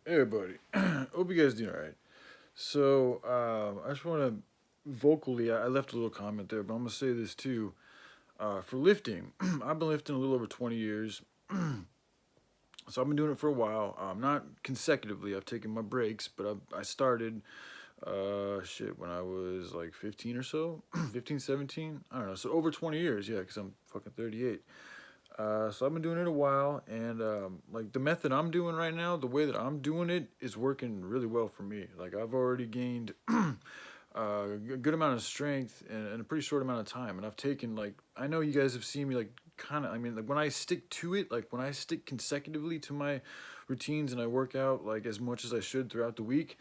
Hey everybody, hope you guys doing alright. So I just want to vocally, I left a little comment there, but I'm gonna say this too. For lifting, I've been lifting a little over 20 years, so I've been doing it for a while. Not consecutively. I've taken my breaks, but I started when I was like 15 or so, 15, 17. I don't know. So over 20 years, yeah, because I'm fucking 38. So I've been doing it a while, and like the method I'm doing right now, the way that I'm doing it is working really well for me. Like I've already gained a good amount of strength in a pretty short amount of time, and I've taken like I know you guys have seen me like kind of. I mean, like when I stick to it, like when I stick consecutively to my routines and I work out like as much as I should throughout the week.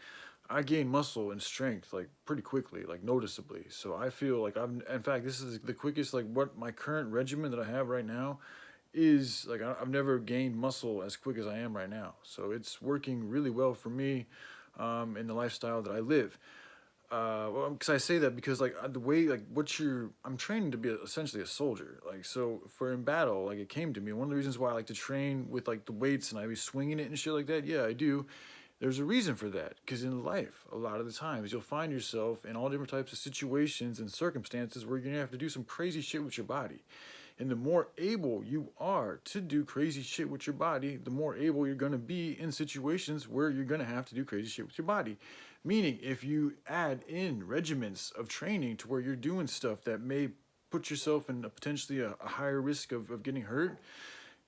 I gain muscle and strength like pretty quickly, like noticeably. So I feel like in fact, this is the quickest, like what my current regimen that I have right now is like I've never gained muscle as quick as I am right now. So it's working really well for me in the lifestyle that I live. Well, because I say that because like the way like I'm training to be essentially a soldier. Like so for in battle, like it came to me. One of the reasons why I like to train with like the weights and I be swinging it and shit like that. Yeah, I do. There's a reason for that because in life, a lot of the times you'll find yourself in all different types of situations and circumstances where you're gonna have to do some crazy shit with your body. And the more able you are to do crazy shit with your body, the more able you're going to be in situations where you're going to have to do crazy shit with your body. Meaning, if you add in regiments of training to where you're doing stuff that may put yourself in potentially a higher risk of getting hurt,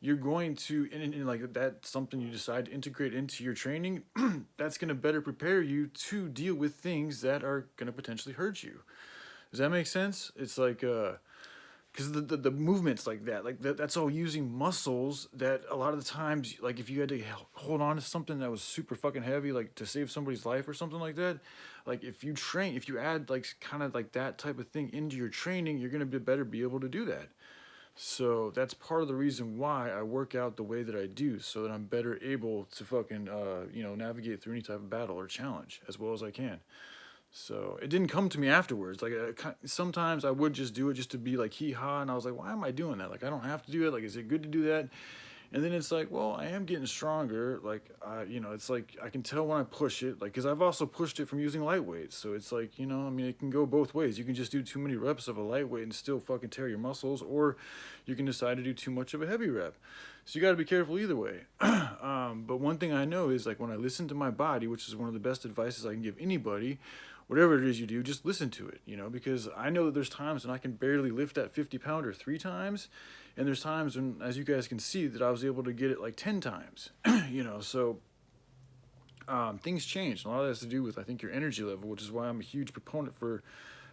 you're going to, and like that's something you decide to integrate into your training, that's going to better prepare you to deal with things that are going to potentially hurt you. Does that make sense? It's like, because the movements like that that's all using muscles that a lot of the times like if you had to hold on to something that was super fucking heavy like to save somebody's life or something like that, like if you add like kind of like that type of thing into your training, you're going to be able to do that. So that's part of the reason why I work out the way that I do, so that I'm better able to fucking navigate through any type of battle or challenge as well as I can. So it didn't come to me afterwards. Like sometimes I would just do it just to be like hee haw, and I was like, why am I doing that? Like I don't have to do it. Like is it good to do that? And then it's like, well, I am getting stronger. Like it's like I can tell when I push it. Like because I've also pushed it from using lightweights. So it's like I mean, it can go both ways. You can just do too many reps of a lightweight and still fucking tear your muscles, or you can decide to do too much of a heavy rep. So you got to be careful either way. But one thing I know is like when I listen to my body, which is one of the best advices I can give anybody, whatever it is you do, just listen to it, because I know that there's times when I can barely lift that 50 pounder 3 times. And there's times when, as you guys can see, that I was able to get it like 10 times, so things change. And a lot of that has to do with, I think, your energy level, which is why I'm a huge proponent for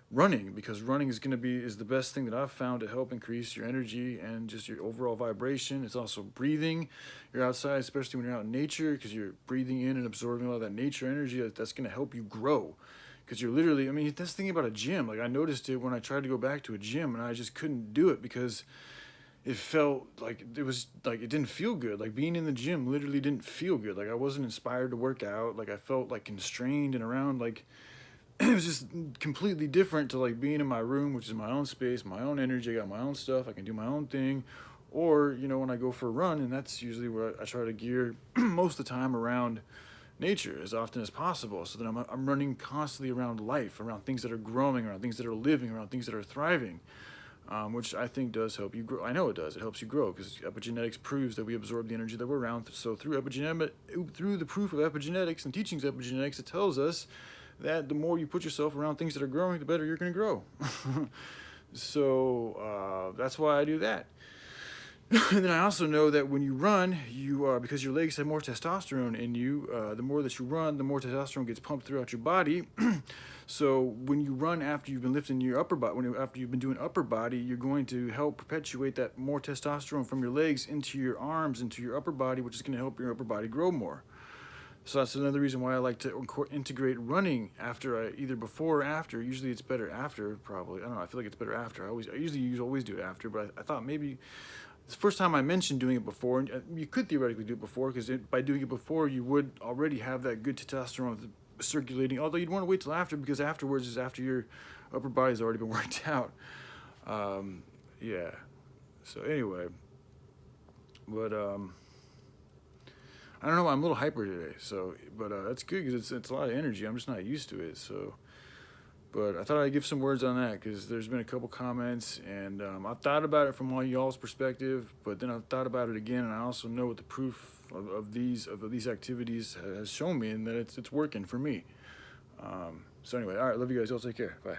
running, because running is the best thing that I've found to help increase your energy and just your overall vibration. It's also breathing. You're outside, especially when you're out in nature, because you're breathing in and absorbing a lot of that nature energy that's going to help you grow. Because you're literally, I mean, that's the thing about a gym. Like I noticed it when I tried to go back to a gym, and I just couldn't do it because it felt like it didn't feel good. Like being in the gym literally didn't feel good. Like I wasn't inspired to work out. Like I felt like constrained and around like it was just completely different to like being in my room, which is my own space, my own energy. I got my own stuff. I can do my own thing. Or when I go for a run, and that's usually where I try to gear most of the time around nature as often as possible, so that I'm running constantly around life, around things that are growing, around things that are living, around things that are thriving, which I think does help you grow. I know it does. It helps you grow because epigenetics proves that we absorb the energy that we're around. So through through the proof of epigenetics and teachings of epigenetics, it tells us that the more you put yourself around things that are growing, the better you're going to grow. So that's why I do that. And then I also know that when you run, because your legs have more testosterone in you. The more that you run, the more testosterone gets pumped throughout your body. So when you run after you've been lifting your upper body, after you've been doing upper body, you're going to help perpetuate that more testosterone from your legs into your arms, into your upper body, which is going to help your upper body grow more. So that's another reason why I like to integrate running after either before or after. Usually it's better after, probably. I don't know. I feel like it's better after. I usually always do it after, but I thought maybe it's the first time I mentioned doing it before. And you could theoretically do it before, because by doing it before, you would already have that good testosterone circulating. Although you'd want to wait till after, because afterwards is after your upper body's already been worked out. Yeah. So anyway, but I don't know. I'm a little hyper today, so but that's good because it's a lot of energy. I'm just not used to it. So, but I thought I'd give some words on that because there's been a couple comments, and I've thought about it from all y'all's perspective, but then I've thought about it again, and I also know what the proof of these activities has shown me, and that it's working for me. So anyway, all right, love you guys. Y'all take care. Bye.